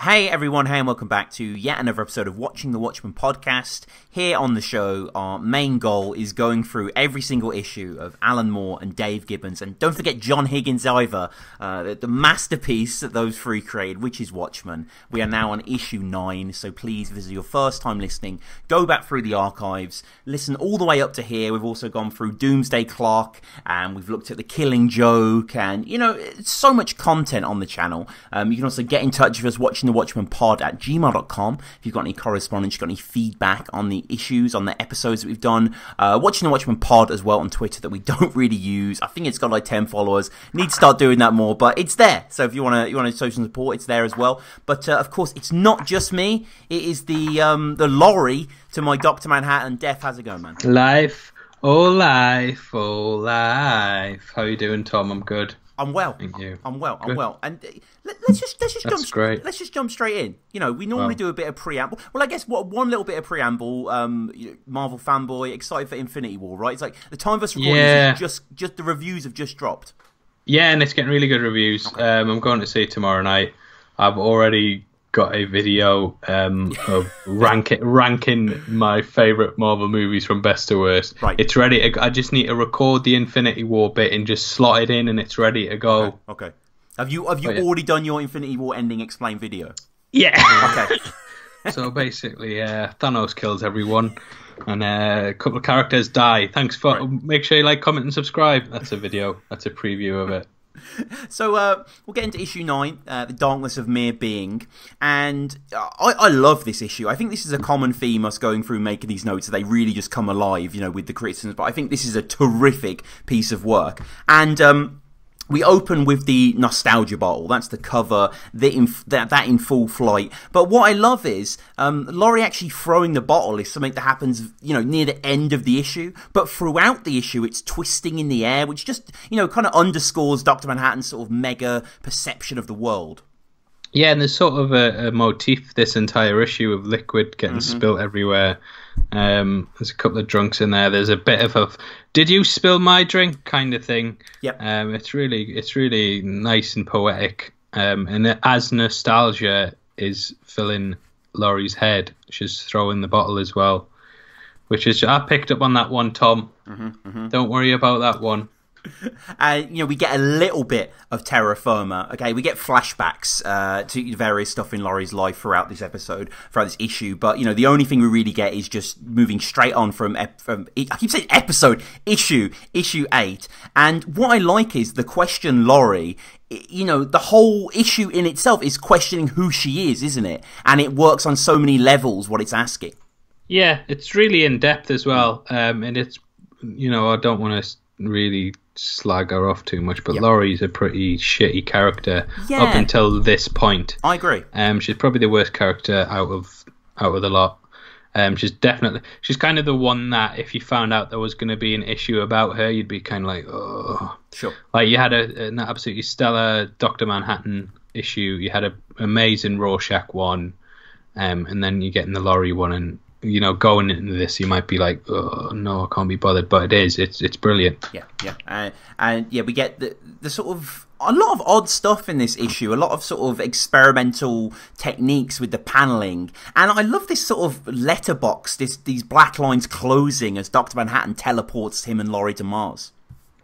Hey everyone, hey and welcome back to yet another episode of Watching the Watchmen podcast. Here on the show, our main goal is going through every single issue of Alan Moore and Dave Gibbons, and don't forget John Higgins either, the masterpiece that those three created, which is Watchmen. We are now on issue 9, so please, if this is your first time listening, go back through the archives, listen all the way up to here. We've also gone through Doomsday Clock, and we've looked at The Killing Joke, and, you know, it's so much content on the channel. You can also get in touch with us, watchingthewatchmenpod@gmail.com. If you've got any correspondence, you've got any feedback on the issues, on the episodes that we've done. Watching the Watchmen Pod as well on Twitter that we don't really use. I think it's got like 10 followers. Need to start doing that more, but it's there. So if you want to show some support, it's there as well. But of course, it's not just me. It is the Laurie to my Dr. Manhattan. Def, how's it going, man? Life, oh life, oh life. How you doing, Tom? I'm good. I'm well. Thank you. I'm well. Good. I'm well. And let's just jump straight in. You know, we normally do a bit of preamble. Well, I guess one little bit of preamble. Marvel fanboy, excited for Infinity War, right? It's like the time of us recording is just the reviews have just dropped. Yeah, and it's getting really good reviews. Okay. I'm going to see it tomorrow night. I've already got a video of ranking my favourite Marvel movies from best to worst. Right. It's ready. I just need to record the Infinity War bit and just slot it in, and it's ready to go. Okay. Have you already done your Infinity War ending explain video? Yeah. Okay. So basically, Thanos kills everyone, and a couple of characters die. Thanks for. Right. Make sure you like, comment, and subscribe. That's a video. That's a preview of it. So we'll get into issue 9, The Darkness of Mere Being, and I love this issue. I think this is a common theme, us going through making these notes, that they really just come alive, you know, with the criticisms, but I think this is a terrific piece of work. And we open with the nostalgia bottle. That's the cover, that in full flight. But what I love is Laurie actually throwing the bottle is something that happens, you know, near the end of the issue. But throughout the issue, it's twisting in the air, which just, you know, kind of underscores Dr. Manhattan's sort of mega perception of the world. Yeah, and there's sort of a motif this entire issue of liquid getting spilt everywhere. There's a couple of drunks in there. There's a bit of a "did you spill my drink" kind of thing. Yep. It's really nice and poetic. And as nostalgia is filling Laurie's head, she's throwing the bottle as well. Which is, I picked up on that one, Tom. Don't worry about that one. You know, we get a little bit of terra firma. Okay, we get flashbacks to various stuff in Laurie's life throughout this episode, throughout this issue. But you know, the only thing we really get is just moving straight on from I keep saying episode, issue 8. And what I like is the question Laurie. You know, the whole issue in itself is questioning who she is, isn't it? And it works on so many levels. What it's asking. Yeah, it's really in depth as well. And it's, you know, I don't want to really slag her off too much, but Laurie's a pretty shitty character up until this point. I agree. She's probably the worst character out of the lot. She's kind of the one that if you found out there was going to be an issue about her, you'd be kind of like, oh. Sure. Like you had an absolutely stellar Dr. Manhattan issue, you had an amazing Rorschach one, and then you get in the Laurie one, and you know, going into this, you might be like, "Oh no, I can't be bothered," but it's brilliant. Yeah. And we get the sort of a lot of odd stuff in this issue, a lot of sort of experimental techniques with the paneling, and I love this sort of letterbox, these black lines closing as Dr. Manhattan teleports him and Laurie to Mars.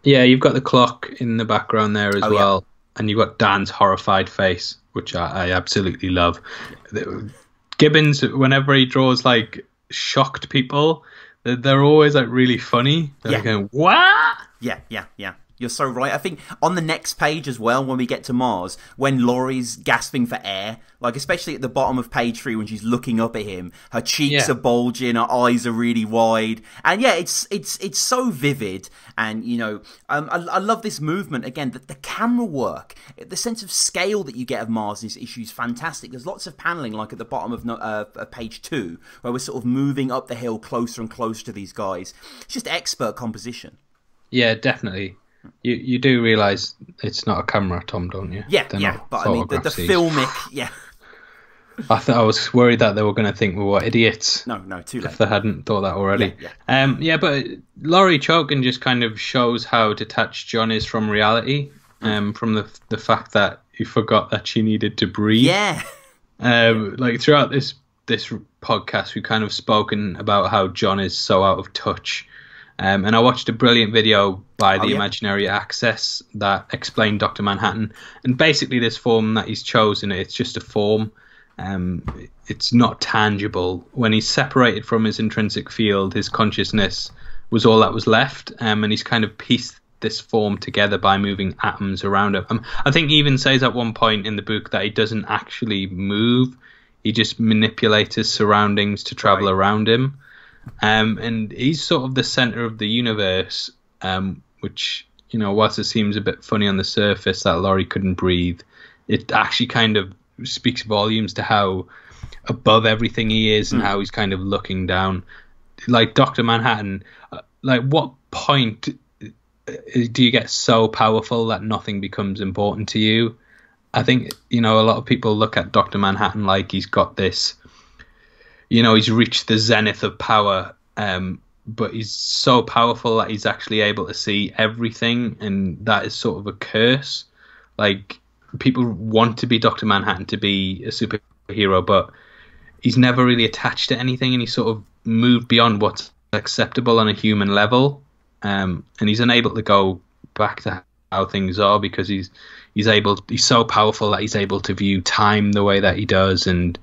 Yeah, you've got the clock in the background there as well, and you've got Dan's horrified face, which I absolutely love. Gibbons, whenever he draws like shocked people, they're always like really funny. They're going, what? Yeah. You're so right. I think on the next page as well, when we get to Mars, when Laurie's gasping for air, like especially at the bottom of page 3 when she's looking up at him, her cheeks are bulging, her eyes are really wide, and it's so vivid. And you know, I love this movement again. The camera work, the sense of scale that you get of Mars in this issue is fantastic. There's lots of paneling, like at the bottom of page 2, where we're sort of moving up the hill closer and closer to these guys. It's just expert composition. Yeah, definitely. You do realise it's not a camera, Tom, don't you? Yeah, but I mean, the filmic, I was worried that they were going to think we were idiots. No, too late. If they hadn't thought that already. But Laurie choking just kind of shows how detached John is from reality, from the fact that he forgot that she needed to breathe. Yeah. Like throughout this podcast, we've kind of spoken about how John is so out of touch. And I watched a brilliant video by the Imaginary Access that explained Dr. Manhattan. And basically this form that he's chosen, it's just a form. It's not tangible. When he's separated from his intrinsic field, his consciousness was all that was left. And he's kind of pieced this form together by moving atoms around him. I think he even says at one point in the book that he doesn't actually move. He just manipulates his surroundings to travel around him. And he's sort of the center of the universe, which, you know, whilst it seems a bit funny on the surface that Laurie couldn't breathe, it actually kind of speaks volumes to how above everything he is and how he's kind of looking down. Like Dr. Manhattan, like what point do you get so powerful that nothing becomes important to you? I think, you know, a lot of people look at Dr. Manhattan like he's got this, you know, he's reached the zenith of power, but he's so powerful that he's actually able to see everything, and that is sort of a curse. Like, people want to be Dr. Manhattan to be a superhero, but he's never really attached to anything, and he's sort of moved beyond what's acceptable on a human level, and he's unable to go back to how things are because he's so powerful that he's able to view time the way that he does, and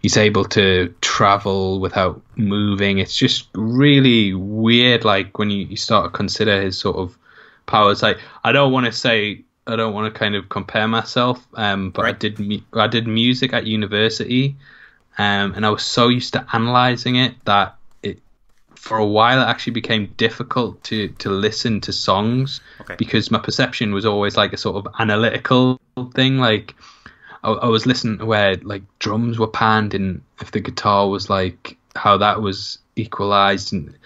he's able to travel without moving. It's just really weird, like, when you start to consider his sort of powers. Like, I don't want to kind of compare myself, but I did music at university, and I was so used to analysing it that for a while it actually became difficult to listen to songs because my perception was always like a sort of analytical thing. Like, I was listening to where like drums were panned and if the guitar was like how that was equalized, and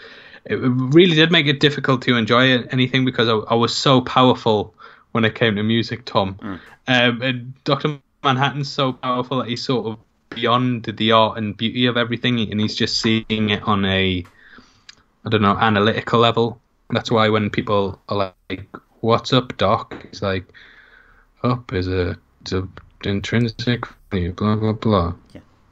it really did make it difficult to enjoy anything because I was so powerful when it came to music, Tom. And Dr. Manhattan's so powerful that he's sort of beyond the art and beauty of everything, and he's just seeing it on a, I don't know, analytical level. That's why when people are like, "What's up, Doc?" He's like, "Up is a intrinsic value, blah blah blah."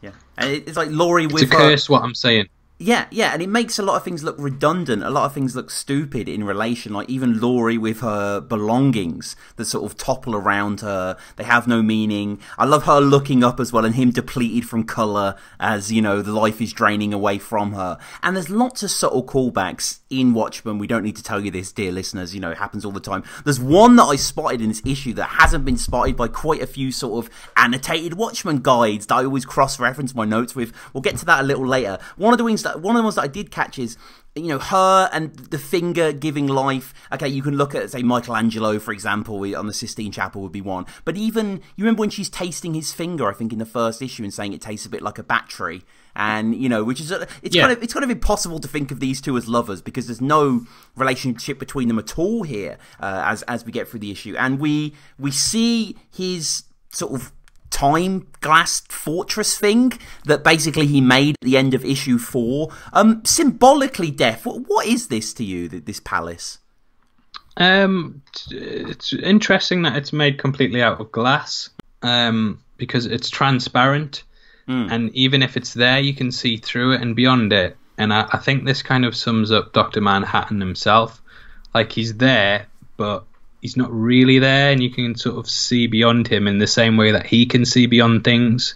Yeah. And it's like Laurie with it's a curse, what I'm saying. Yeah, and it makes a lot of things look redundant, a lot of things look stupid in relation, like even Laurie with her belongings that sort of topple around her, they have no meaning. I love her looking up as well and him depleted from colour as, you know, the life is draining away from her. And there's lots of subtle callbacks in Watchmen. We don't need to tell you this, dear listeners, you know, it happens all the time. There's one that I spotted in this issue that hasn't been spotted by quite a few sort of annotated Watchmen guides that I always cross-reference my notes with. We'll get to that a little later. One of the ones that I did catch is, you know, her and the finger giving life. Okay, you can look at, say, Michelangelo, for example, on the Sistine Chapel would be one. But even, you remember when she's tasting his finger, I think, in the first issue and saying it tastes a bit like a battery. And, you know, which is, it's kind of impossible to think of these two as lovers because there's no relationship between them at all here as we get through the issue. And we see his sort of time glass fortress thing that basically he made at the end of issue 4. Symbolically, Def, what is this to you, this palace? It's interesting that it's made completely out of glass, because it's transparent, and even if it's there, you can see through it and beyond it. And I think this kind of sums up Dr. Manhattan himself. Like, he's there, but he's not really there, and you can sort of see beyond him in the same way that he can see beyond things.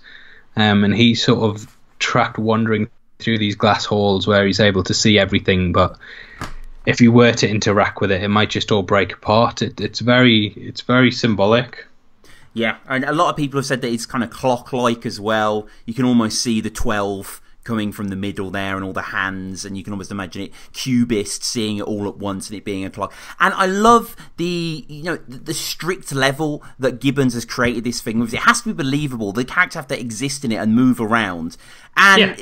And he's sort of trapped wandering through these glass halls where he's able to see everything, but if you were to interact with it, it might just all break apart. It's very symbolic. Yeah, and a lot of people have said that it's kind of clock-like as well. You can almost see the 12 coming from the middle there and all the hands, and you can almost imagine it cubist seeing it all at once and it being a clock. And I love the, you know, the strict level that Gibbons has created this thing with. It has to be believable. The characters have to exist in it and move around. And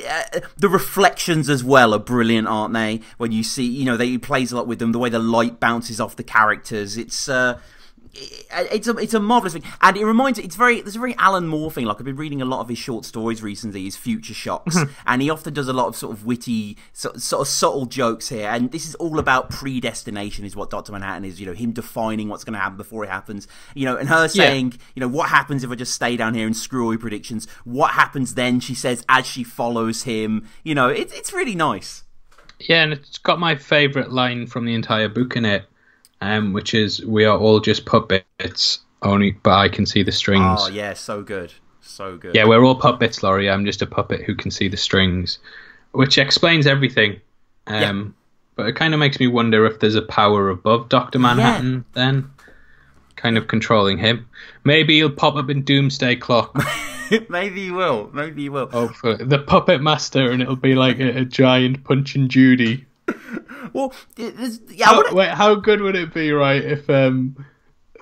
the reflections as well are brilliant, aren't they? When you see, you know, he plays a lot with them, the way the light bounces off the characters. it's a marvelous thing, and it reminds there's a very Alan Moore thing. Like, I've been reading a lot of his short stories recently, his Future Shocks, and he often does a lot of sort of witty, sort of subtle jokes here. And this is all about predestination, is what Dr. Manhattan is. You know, him defining what's going to happen before it happens. You know, and her saying, you know, what happens if I just stay down here and screw all your predictions? What happens then? She says as she follows him. You know, it's really nice. Yeah, and it's got my favourite line from the entire book in it. Which is, we are all just puppets, but I can see the strings. Oh, yeah, so good. So good. Yeah, we're all puppets, Laurie. I'm just a puppet who can see the strings, which explains everything. But it kind of makes me wonder if there's a power above Dr. Manhattan then, kind of controlling him. Maybe he'll pop up in Doomsday Clock. Maybe he will. Maybe he will. Hopefully. The Puppet Master, and it'll be like a giant Punch and Judy. Well, how good would it be, right, if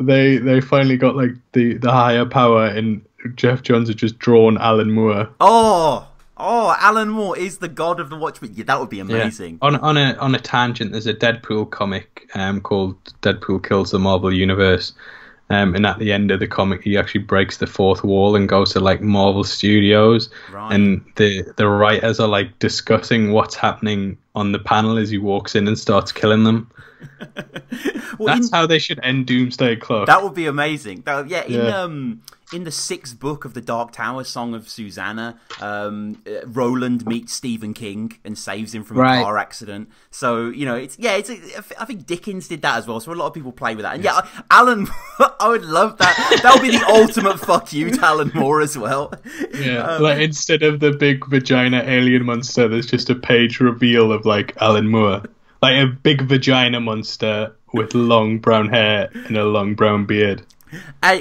they finally got like the higher power and Jeff Johns had just drawn Alan Moore? Oh, Alan Moore is the god of the Watchmen. Yeah, that would be amazing. Yeah. On a tangent, there's a Deadpool comic called Deadpool Kills the Marvel Universe. And at the end of the comic, he actually breaks the fourth wall and goes to like Marvel Studios, and the writers are like discussing what's happening on the panel as he walks in and starts killing them. That's how they should end Doomsday Clock. That would be amazing. In the 6th book of the Dark Tower, Song of Susanna, Roland meets Stephen King and saves him from a car accident. So, you know, I think Dickens did that as well. So a lot of people play with that. And Alan, I would love that. That would be the ultimate fuck you to Alan Moore as well. Yeah, like instead of the big vagina alien monster, there's just a page reveal of like Alan Moore. Like a big vagina monster with long brown hair and a long brown beard.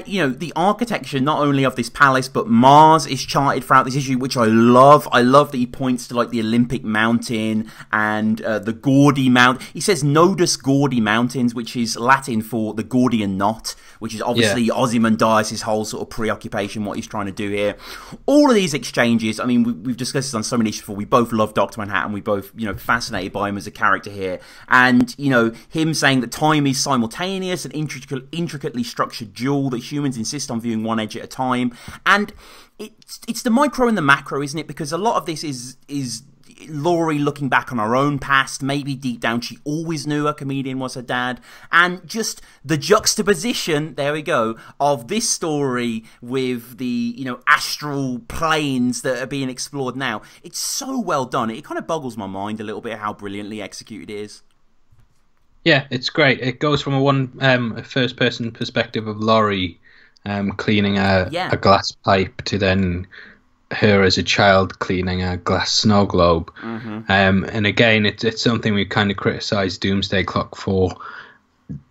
You know, the architecture not only of this palace, but Mars is charted throughout this issue, which I love. I love that he points to like the Olympic Mountain and the Gordy Mount. He says Nodus Gordy Mountains, which is Latin for the Gordian knot, which is obviously Ozymandias' whole sort of preoccupation, what he's trying to do here. All of these exchanges, I mean, we've discussed this on so many issues before. We both love Dr. Manhattan. We both, you know, fascinated by him as a character here. And, you know, him saying that time is simultaneous and intricately structured dual, that humans insist on viewing one edge at a time. And it's the micro and the macro, isn't it? Because a lot of this is Laurie looking back on her own past. Maybe deep down she always knew a comedian was her dad. And just the juxtaposition, there we go, of this story with the, you know, astral planes that are being explored now. It's so well done. It kind of boggles my mind a little bit how brilliantly executed it is. Yeah, it's great. It goes from a first-person perspective of Laurie cleaning a glass pipe to then her as a child cleaning a glass snow globe. And again, it's something we've kind of criticised Doomsday Clock for.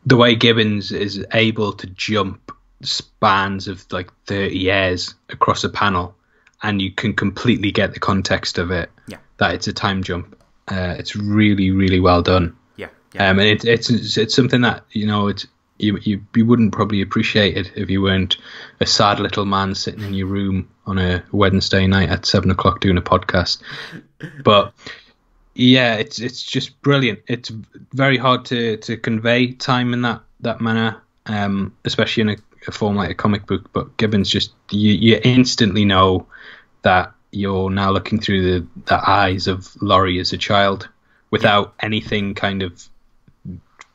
The way Gibbons is able to jump spans of like 30 years across a panel, and you can completely get the context of it, that it's a time jump. It's really, really well done. And it's something that, you know, you wouldn't probably appreciate it if you weren't a sad little man sitting in your room on a Wednesday night at 7 o'clock doing a podcast. But yeah, it's just brilliant. It's very hard to convey time in that manner, especially in a form like a comic book. But Gibbons just you instantly know that you're now looking through the eyes of Laurie as a child without anything kind of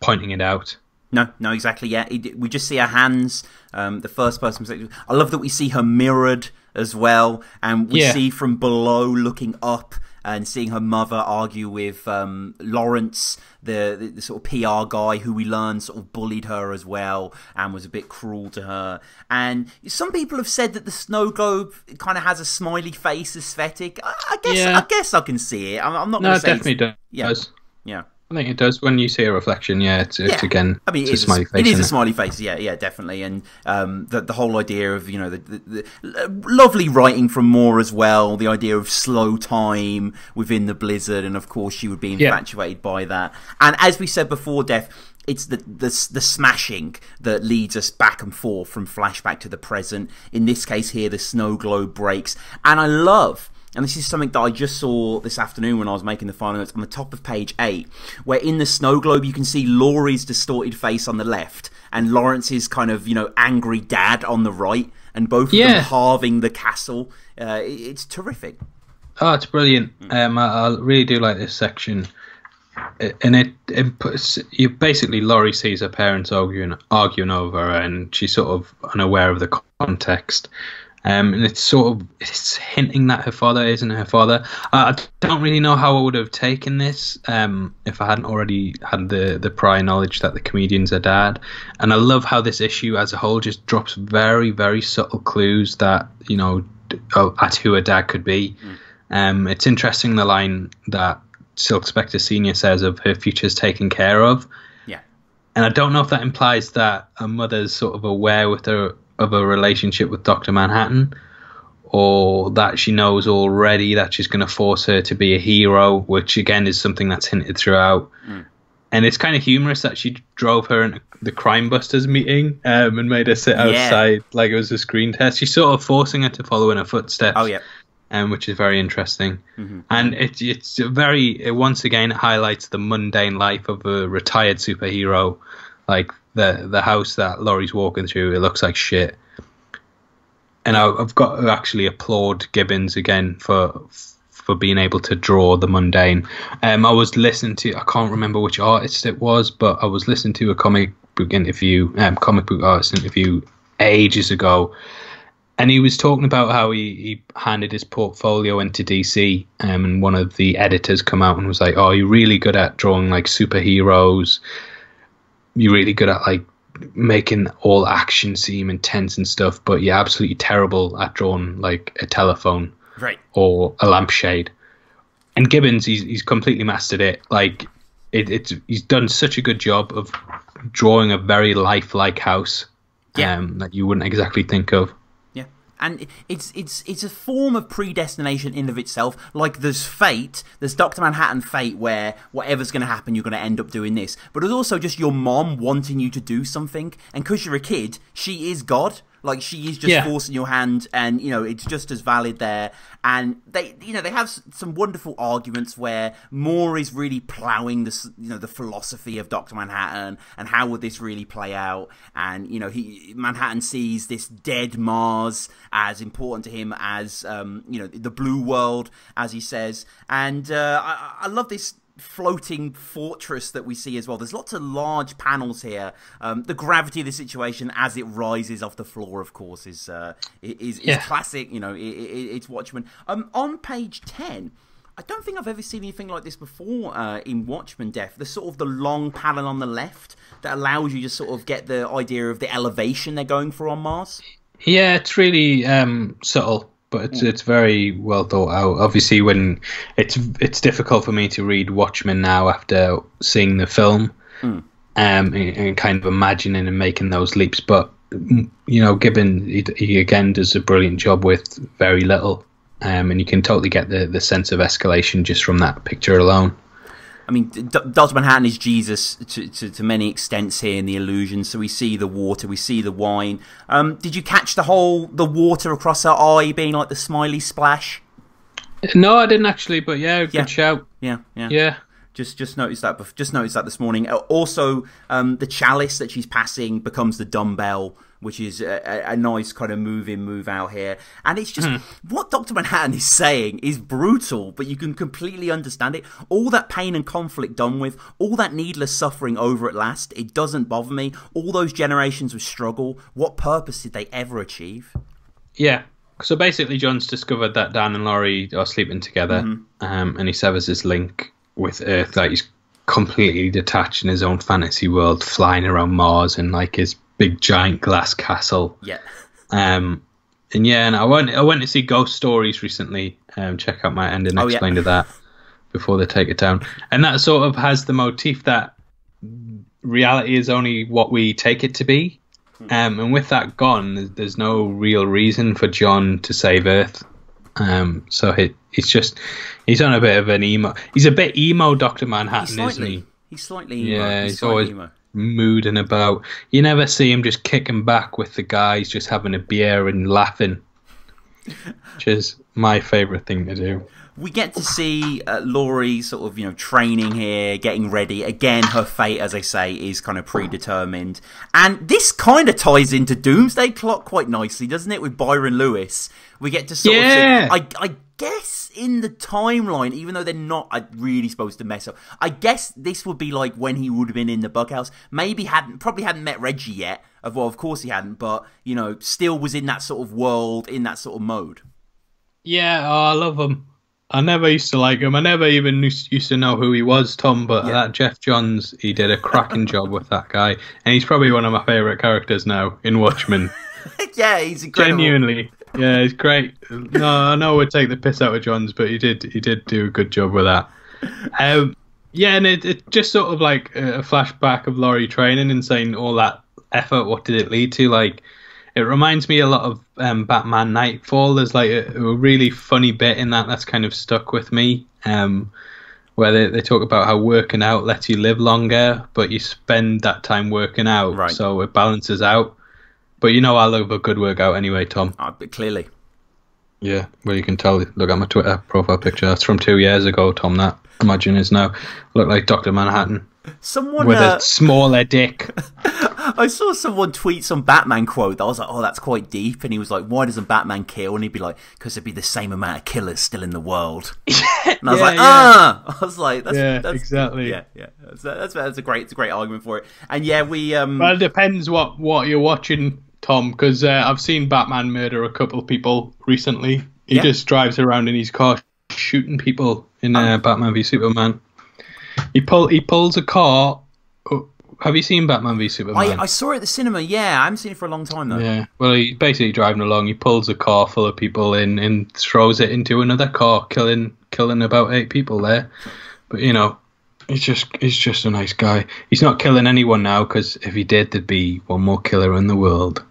pointing it out. No, exactly. Yeah, we just see her hands. The first person. I love that we see her mirrored as well, and we see from below looking up and seeing her mother argue with Lawrence, the sort of PR guy who we learn sort of bullied her as well and was a bit cruel to her. And some people have said that the snow globe kind of has a smiley face aesthetic. I guess I can see it. I'm not going to say. No, it definitely does. Yeah. I think it does. When you see a reflection, it's again, I mean, it's a smiley face. It is a smiley face, yeah, definitely. And the whole idea of, you know, the lovely writing from Moore as well, the idea of slow time within the blizzard, and of course she would be infatuated by that. And as we said before, Def, it's the smashing that leads us back and forth from flashback to the present. In this case here, the snow globe breaks. And I love and this is something that I just saw this afternoon when I was making the final notes, on the top of page 8, where in the snow globe you can see Laurie's distorted face on the left and Lawrence's kind of, angry dad on the right, and both of them halving the castle. It's terrific. Oh, it's brilliant. I really do like this section. And it puts you basically, Laurie sees her parents arguing over her, and she's sort of unaware of the context. And it's hinting that her father isn't her father. I don't really know how I would have taken this if I hadn't already had the prior knowledge that the comedian's her dad. And I love how this issue as a whole just drops very, very subtle clues that, at who her dad could be. It's interesting, the line that Silk Spectre Senior says of her future's taken care of. Yeah. And I don't know if that implies that a mother's sort of aware of a relationship with Dr. Manhattan, or that she knows already that she's going to force her to be a hero, which again is something that's hinted throughout. And it's kind of humorous that she drove her into the Crime Busters meeting and made her sit outside like it was a screen test. She's sort of forcing her to follow in her footsteps. Oh, yeah. Which is very interesting. And it's very, once again, it highlights the mundane life of a retired superhero. Like the house that Laurie's walking through, it looks like shit. And I've got to actually applaud Gibbons again for being able to draw the mundane. I was listening to, I can't remember which artist it was, but I was listening to a comic book artist interview ages ago. And he was talking about how he handed his portfolio into DC, and one of the editors come out and was like, "Oh, you're really good at drawing like superheroes. You're really good at like making all action seem intense and stuff, but you're absolutely terrible at drawing like a telephone, right, or a lampshade." And Gibbons, he's completely mastered it. Like he's done such a good job of drawing a very lifelike house, that you wouldn't exactly think of. And it's a form of predestination in of itself. Like, there's fate, there's Dr. Manhattan fate, where whatever's going to happen, you're going to end up doing this. But there's also just your mom wanting you to do something. And because you're a kid, she is God. Like, she is just forcing your hand, and, it's just as valid there. And they have some wonderful arguments where Moore is really ploughing the philosophy of Dr. Manhattan and how would this really play out. And, Manhattan sees this dead Mars as important to him as, the blue world, as he says. And I love this floating fortress that we see as well. There's lots of large panels here. The gravity of the situation as it rises off the floor, of course, is classic. It's Watchmen. On page 10, I don't think I've ever seen anything like this before in Watchmen, Def. The sort of the long panel on the left that allows you to sort of get the idea of the elevation they're going for on Mars. Yeah, it's really subtle. But it's very well thought out. Obviously, when it's difficult for me to read Watchmen now after seeing the film, and kind of imagining and making those leaps. But Gibbon, he again does a brilliant job with very little, and you can totally get the sense of escalation just from that picture alone. I mean, Dr. Manhattan is Jesus to many extents here in the illusion. So we see the water, we see the wine. Did you catch the water across her eye being like the smiley splash? No, I didn't actually, but good shout. Yeah. Just noticed that. Just noticed that this morning. Also, the chalice that she's passing becomes the dumbbell, which is a nice kind of move in, move out here. And it's just what Dr. Manhattan is saying is brutal, but you can completely understand it. All that pain and conflict done with, all that needless suffering over at last, it doesn't bother me. All those generations of struggle, what purpose did they ever achieve? Yeah. So basically, John's discovered that Dan and Laurie are sleeping together, and he severs his link with Earth. Like, he's completely detached in his own fantasy world, flying around Mars in like his big giant glass castle. Yeah. And I went to see Ghost Stories recently. Check out my ending explain to that before they take it down. And that sort of has the motif that reality is only what we take it to be. And with that gone, there's no real reason for John to save Earth. So he's on a bit of an emo. He's a bit emo, Dr. Manhattan, isn't he? He's slightly emo. Yeah, he's always mooding about. You never see him just kicking back with the guys, just having a beer and laughing. which is my favourite thing to do. We get to see Laurie sort of, training here, getting ready. Again, her fate, as I say, is kind of predetermined. And this kind of ties into Doomsday Clock quite nicely, doesn't it, with Byron Lewis? We get to sort of see, I guess in the timeline, even though they're not really supposed to mess up, I guess this would be like when he would have been in the bughouse. Maybe probably hadn't met Reggie yet. Well, of course he hadn't, but, still was in that sort of world, in that sort of mode. Yeah, I love him. I never used to like him. I never even used to know who he was, Tom, but that Jeff Johns, he did a cracking job with that guy. And he's probably one of my favourite characters now in Watchmen. Yeah, he's incredible. Genuinely. Yeah, he's great. No, I know we'd take the piss out of Johns, but he did do a good job with that. Yeah, and it just sort of like a flashback of Laurie training and saying all that effort, what did it lead to? Like, it reminds me a lot of Batman Nightfall. There's like a really funny bit in that's kind of stuck with me, where they talk about how working out lets you live longer, but you spend that time working out, right. So it balances out. But I love a good workout anyway, Tom. But clearly. Yeah. Well, you can tell. Look at my Twitter profile picture. That's from 2 years ago, Tom. That, imagine, is now look like Dr. Manhattan. Someone with a smaller dick. I saw someone tweet some Batman quote that I was like, oh, that's quite deep. And he was like, why doesn't Batman kill? And he'd be like, because there'd be the same amount of killers still in the world. And I was I was like, that's exactly. Yeah. That's a great argument for it. And yeah, we well, it depends what you're watching, Tom, because I've seen Batman murder a couple of people recently. He just drives around in his car shooting people in Batman v Superman. He pulls a car. Have you seen Batman v Superman? I saw it at the cinema, yeah. I haven't seen it for a long time, though. Yeah. Well, he's basically driving along. He pulls a car full of people in and throws it into another car, killing about 8 people there. But, he's just a nice guy. He's not killing anyone now, because if he did, there'd be one more killer in the world.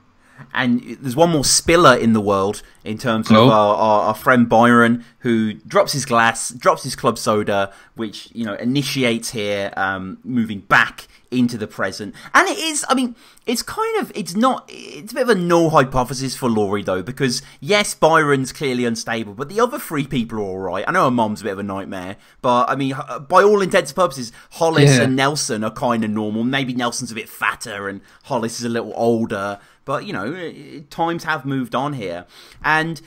And there's one more spiller in the world in terms of our friend Byron, who drops his glass, drops his club soda, which, initiates here, moving back into the present. And it is, it's a bit of a null hypothesis for Laurie, though, because yes, Byron's clearly unstable, but the other 3 people are all right. I know her mom's a bit of a nightmare, but by all intents and purposes, Hollis and Nelson are kind of normal. Maybe Nelson's a bit fatter and Hollis is a little older. But, times have moved on here. And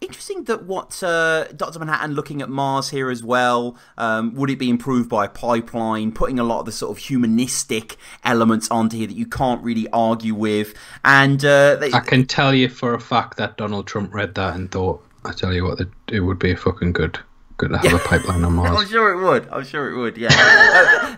interesting that what Dr. Manhattan looking at Mars here as well. Would it be improved by a pipeline? Putting a lot of the sort of humanistic elements onto here that you can't really argue with. And I can tell you for a fact that Donald Trump read that and thought, I tell you what, it would be a fucking good to have a pipeline on Mars. I'm sure it would. Yeah.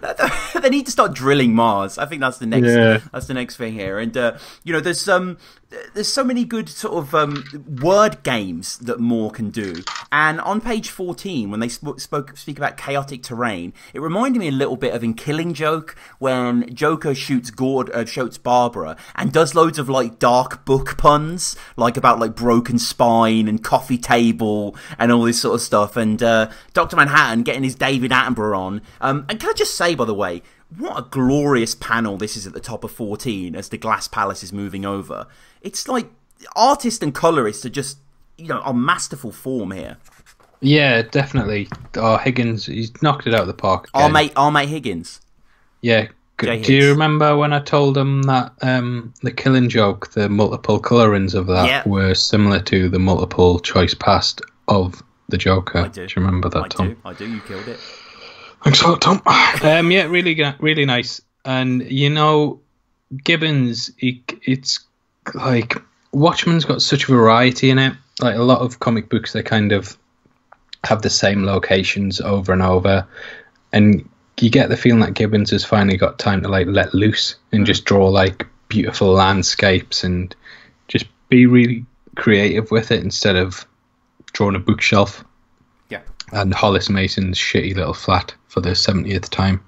They need to start drilling Mars. I think that's the next. That's the next thing here. And there's so many good sort of word games that Moore can do. And on page 14, when they speak about chaotic terrain, it reminded me a little bit of in Killing Joke when Joker shoots Barbara and does loads of like dark book puns, like about like broken spine and coffee table and all this sort of stuff. And Dr. Manhattan getting his David Attenborough on. And can I just say, by the way, what a glorious panel this is at the top of 14 as the Glass Palace is moving over. It's like artist and colorist are just, on masterful form here. Yeah, definitely. Higgins, he's knocked it out of the park again. Our mate Higgins. Yeah. Do you remember when I told him that the Killing Joke, the multiple colorings of that were similar to the multiple choice past of the Joker? I do. Do you remember that, Tom? I do. You killed it. Thanks a lot, Tom. Yeah, really nice. And Gibbons, it's like Watchmen's got such variety in it. Like a lot of comic books, they kind of have the same locations over and over, and you get the feeling that Gibbons has finally got time to like let loose and just draw like beautiful landscapes and just be really creative with it instead of drawing a bookshelf. Yeah. And Hollis Mason's shitty little flat for the 70th time.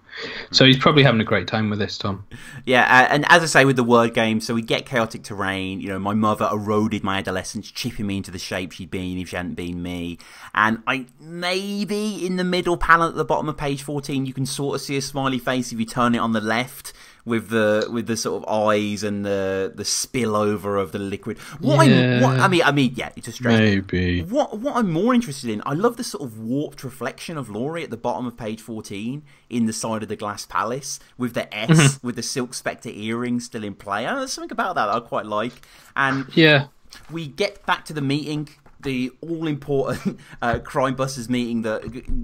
So he's probably having a great time with this, Tom. Yeah, and as I say with the word game, so we get chaotic terrain. My mother eroded my adolescence, chipping me into the shape she'd been if she hadn't been me. And maybe in the middle panel at the bottom of page 14, you can sort of see a smiley face if you turn it on the left, with the sort of eyes and the spillover of the liquid. I mean, yeah, it's a stretch. Maybe. What I'm more interested in, I love the sort of warped reflection of Laurie at the bottom of page 14 in the side of the glass palace with the S with the Silk Spectre earrings still in play. There's something about that I quite like. And we get back to the meeting. The all-important Crime Busters meeting.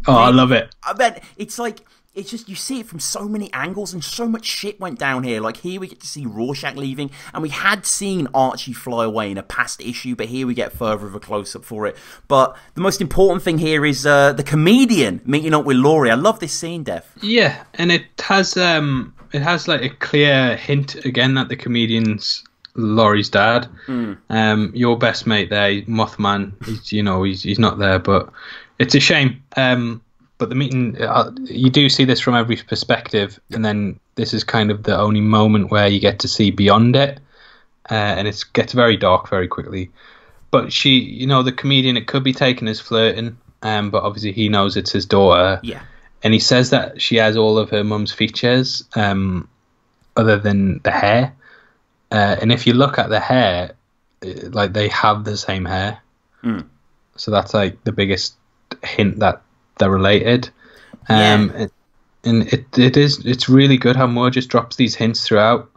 I love it. I bet it's like, it's just, you see it from so many angles and so much shit went down here. Like, here we get to see Rorschach leaving, and we had seen Archie fly away in a past issue, but here we get further of a close-up for it. But the most important thing here is the comedian meeting up with Laurie. I love this scene, Dev. Yeah, and it has like a clear hint, again, that the comedian's Laurie's dad. Your best mate there, Mothman, he's not there, but it's a shame. But the meeting, you do see this from every perspective, and then this is kind of the only moment where you get to see beyond it, and it gets very dark very quickly. But she, the comedian, it could be taken as flirting, but obviously he knows it's his daughter. Yeah. And he says that she has all of her mum's features, other than the hair. And if you look at the hair, like, they have the same hair. So that's like the biggest hint that they're related. It's really good how Moore just drops these hints throughout,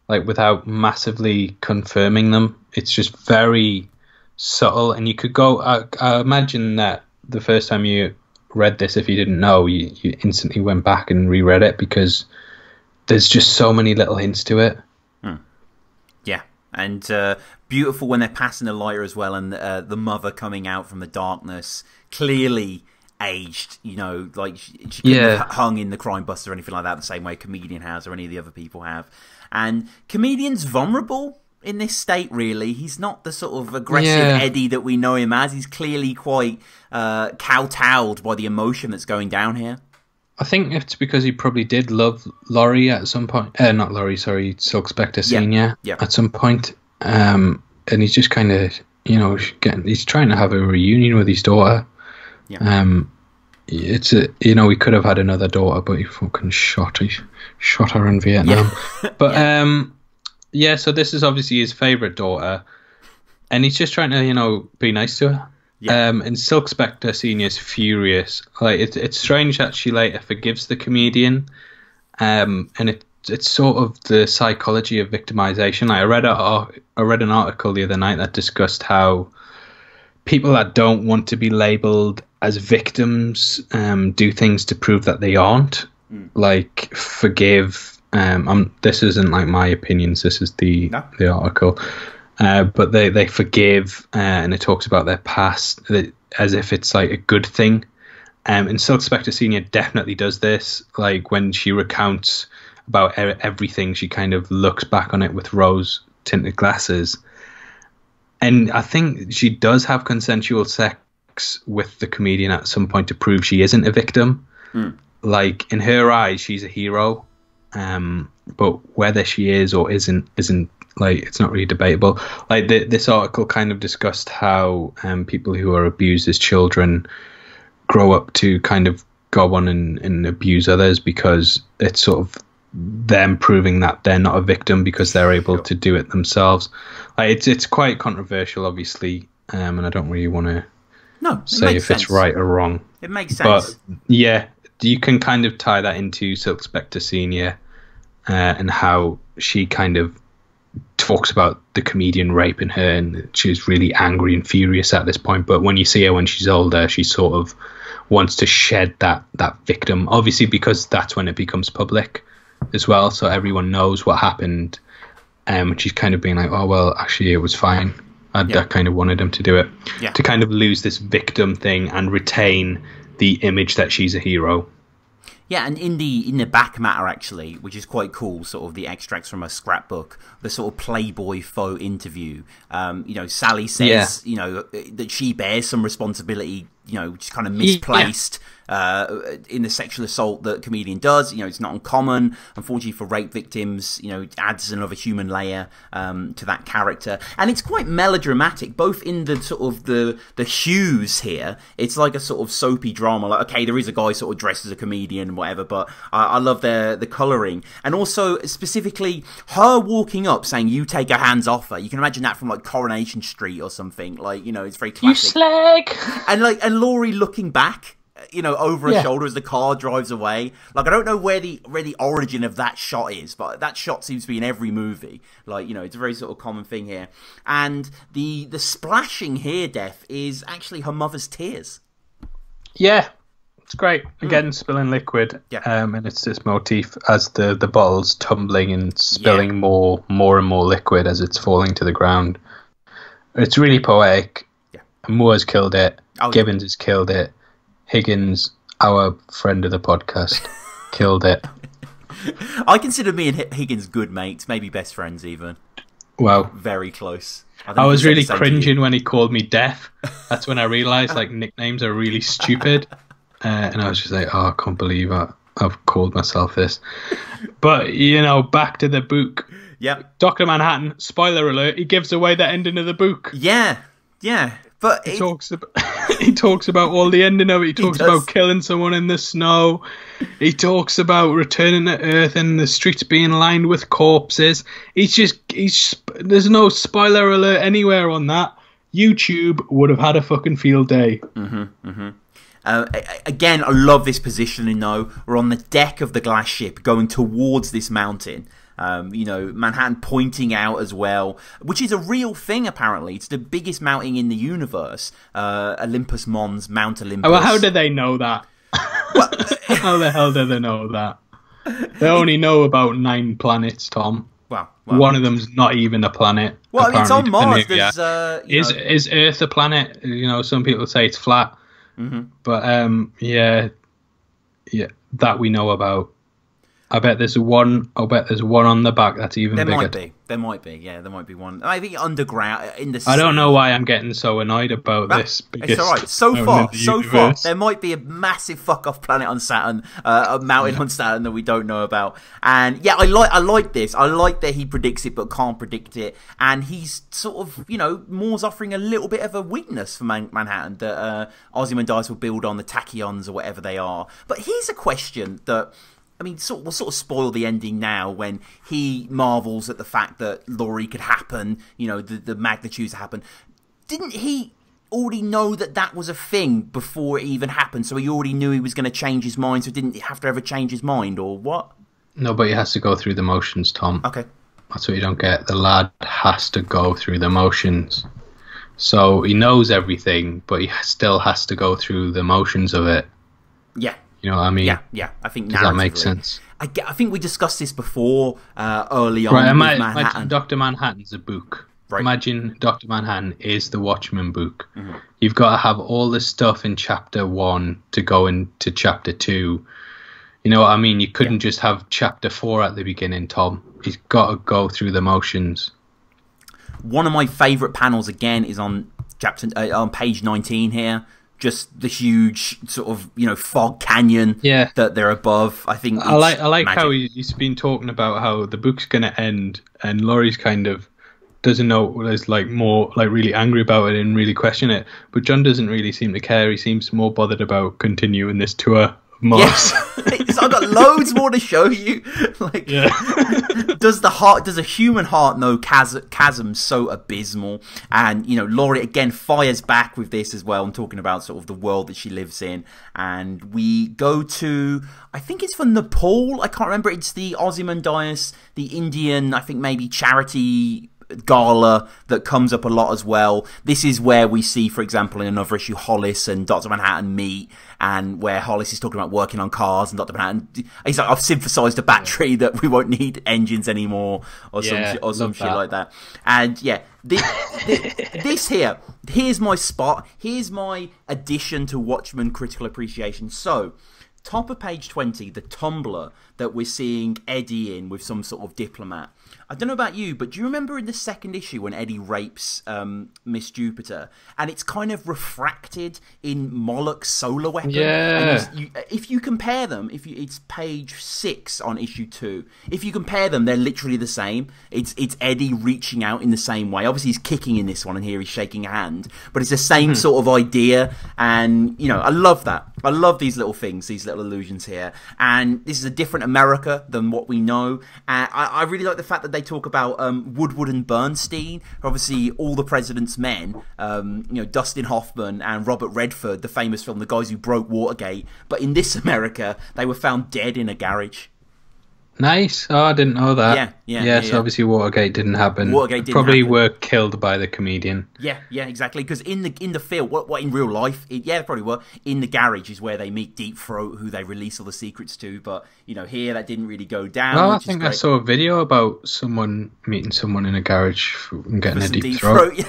like, without massively confirming them. It's just very subtle, and you could go, I imagine that the first time you read this, if you didn't know, you instantly went back and reread it, because there's just so many little hints to it. Yeah, and beautiful when they're passing the lighter as well, and the mother coming out from the darkness, clearly aged, like she couldn't have hung in the Crime Buster or anything like that the same way Comedian has or any of the other people have. And Comedian's vulnerable in this state, really. He's not the sort of aggressive Eddie that we know him as. He's clearly quite kowtowed by the emotion that's going down here. I think it's because he probably did love Laurie at some point. Not Laurie, sorry, Silk Spectre Senior at some point. And he's just kind of, he's trying to have a reunion with his daughter. Yeah. It's we could have had another daughter, but he fucking shot her in Vietnam. Yeah. But so this is obviously his favorite daughter, and he's just trying to be nice to her. Yeah. And Silk Spectre Senior is furious. Like, it's strange that she later forgives the comedian, and it's sort of the psychology of victimization. Like, I read an article the other night that discussed how people that don't want to be labeled as victims do things to prove that they aren't. Like, forgive. This isn't like my opinions. This is the article. But they forgive, and it talks about their past as if it's like a good thing. And Silk Spectre Senior definitely does this. Like, when she recounts about everything, she kind of looks back on it with rose-tinted glasses. And I think she does have consensual sex with the comedian at some point to prove she isn't a victim. Like, in her eyes, she's a hero. But whether she is or isn't like, it's not really debatable. Like, this article kind of discussed how people who are abused as children grow up to kind of go on and abuse others, because it's sort of them proving that they're not a victim because they're able to do it themselves. Like, it's quite controversial, obviously, and I don't really want to say if it's right or wrong. It makes sense. But yeah, you can kind of tie that into Silk Spectre Senior, and how she kind of talks about the comedian raping her, and she's really angry and furious at this point. But when you see her when she's older, she sort of wants to shed that victim, obviously, because that's when it becomes public as well, so everyone knows what happened. And she's kind of being like, oh well, actually it was fine. I kind of wanted him to do it, to kind of lose this victim thing and retain the image that she's a hero. Yeah, and in the back matter, actually, which is quite cool, sort of the extracts from a scrapbook, the sort of Playboy faux interview. Sally says, that she bears some responsibility, just kind of misplaced in the sexual assault that comedian does. You know, it's not uncommon. Unfortunately for rape victims, you know, it adds another human layer to that character, and it's quite melodramatic, both in the sort of the hues here. It's like a sort of soapy drama. Like, okay, there is a guy sort of dressed as a comedian and whatever, but I love the colouring, and also specifically her walking up saying, "You take your hands off her." You can imagine that from like Coronation Street or something. Like, you know, it's very classic. You slag. And Laurie looking back, you know, over her shoulder as the car drives away. Like, I don't know where the origin of that shot is, but that shot seems to be in every movie. Like, you know, it's a very sort of common thing here. And the splashing here, Def, is actually her mother's tears. Yeah, it's great. Again, spilling liquid. Yeah. And it's this motif as the bottle's tumbling and spilling more and more liquid as it's falling to the ground. It's really poetic. Yeah. Moore's killed it. Oh, Gibbons has killed it. Higgins, our friend of the podcast, killed it. I consider me and Higgins good mates, maybe best friends even. Well, very close. I was really cringing when he called me Deaf. That's when I realised like nicknames are really stupid. And I was just like, oh, I can't believe I've called myself this. But, you know, back to the book. Yep. Dr. Manhattan, spoiler alert, he gives away the ending of the book. Yeah, yeah. But he talks about all the ending of it. He talks about killing someone in the snow. He talks about returning to Earth and the streets being lined with corpses. There's no spoiler alert anywhere on that. YouTube would have had a fucking field day. Again, I love this positioning though. We're on the deck of the glass ship going towards this mountain. You know, Manhattan pointing out as well, which is a real thing apparently. It's the biggest mountain in the universe. Olympus Mons, Mount Olympus. Oh, well, how do they know that? How the hell do they know that? They only know about 9 planets, Tom. Well, one of them's not even a planet. Well, I mean, it's on Mars. There's, is Earth a planet? You know, some people say it's flat. But yeah, that we know about. I bet there's one on the back that's even bigger. There might be. Yeah, there might be one. I think underground in the sea. I don't know why I'm getting so annoyed about this. It's all right. So far, there might be a massive fuck off planet on Saturn, a mountain on Saturn that we don't know about. And yeah, I like this. I like that he predicts it but can't predict it. And he's sort of, you know, Moore's offering a little bit of a weakness for Manhattan that Ozymandias will build on, the tachyons or whatever they are. But here's a question that, I mean, we'll sort of spoil the ending now when he marvels at the fact that Laurie could happen, you know, the magnitudes happen. Didn't he already know that was a thing before it even happened? So he already knew he was going to change his mind, so he didn't have to ever change his mind, or what? No, but he has to go through the motions, Tom. Okay. That's what you don't get. The lad has to go through the motions. So he knows everything, but he still has to go through the motions of it. Yeah. You know what I mean? Yeah. I think does that make sense? I think we discussed this before early on. Right, with Manhattan. imagine Dr. Manhattan's a book. Right. Imagine Dr. Manhattan is the Watchmen book. You've got to have all the stuff in chapter 1 to go into chapter 2. You know what I mean? You couldn't just have chapter 4 at the beginning, Tom. He's got to go through the motions. One of my favourite panels again is on page 19 here. Just the huge sort of, you know, fog canyon that they're above. I think I like how he's been talking about how the book's going to end, and Laurie's kind of doesn't know, is like more like really angry about it and really question it. But John doesn't really seem to care. He seems more bothered about continuing this tour. Mars. Yes. I've got loads more to show you. Like, does a human heart know chasms so abysmal? And you know, Laurie again fires back with this as well. I'm talking about sort of the world that she lives in, and we go to, I think it's for Nepal. I can't remember. It's the Ozymandias, the Indian, I think maybe charity gala that comes up a lot as well. This is where we see, for example, in another issue, Hollis and Dr. Manhattan meet, and where Hollis is talking about working on cars, and Dr. Manhattan, he's like, I've synthesized a battery that we won't need engines anymore, or some shit like that. And yeah, this here's my spot. Here's my addition to Watchmen critical appreciation. So, top of page 20, the Tumblr that we're seeing Eddie in with some sort of diplomat. I don't know about you, but do you remember in the second issue when Eddie rapes Miss Jupiter, and it's kind of refracted in Moloch's solar weapon? Yeah. And if you compare them, it's page 6 on issue 2. If you compare them, they're literally the same. It's Eddie reaching out in the same way. Obviously, he's kicking in this one, and here he's shaking a hand, but it's the same sort of idea. And I love that. I love these little things, these little allusions here. And this is a different America than what we know. I really like the fact that they talk about Woodward and Bernstein, obviously all the president's men, Dustin Hoffman and Robert Redford, the famous film, the guys who broke Watergate. But in this America, they were found dead in a garage. Nice. Oh, I didn't know that. Yeah. So obviously Watergate didn't happen. Watergate didn't Probably happen. were killed by the comedian. Yeah, exactly. Because in the film, what in real life, they probably were. In the garage is where they meet Deep Throat, who they release all the secrets to. But here that didn't really go down. Oh, I think I saw a video about someone meeting someone in a garage and getting a Deep Throat.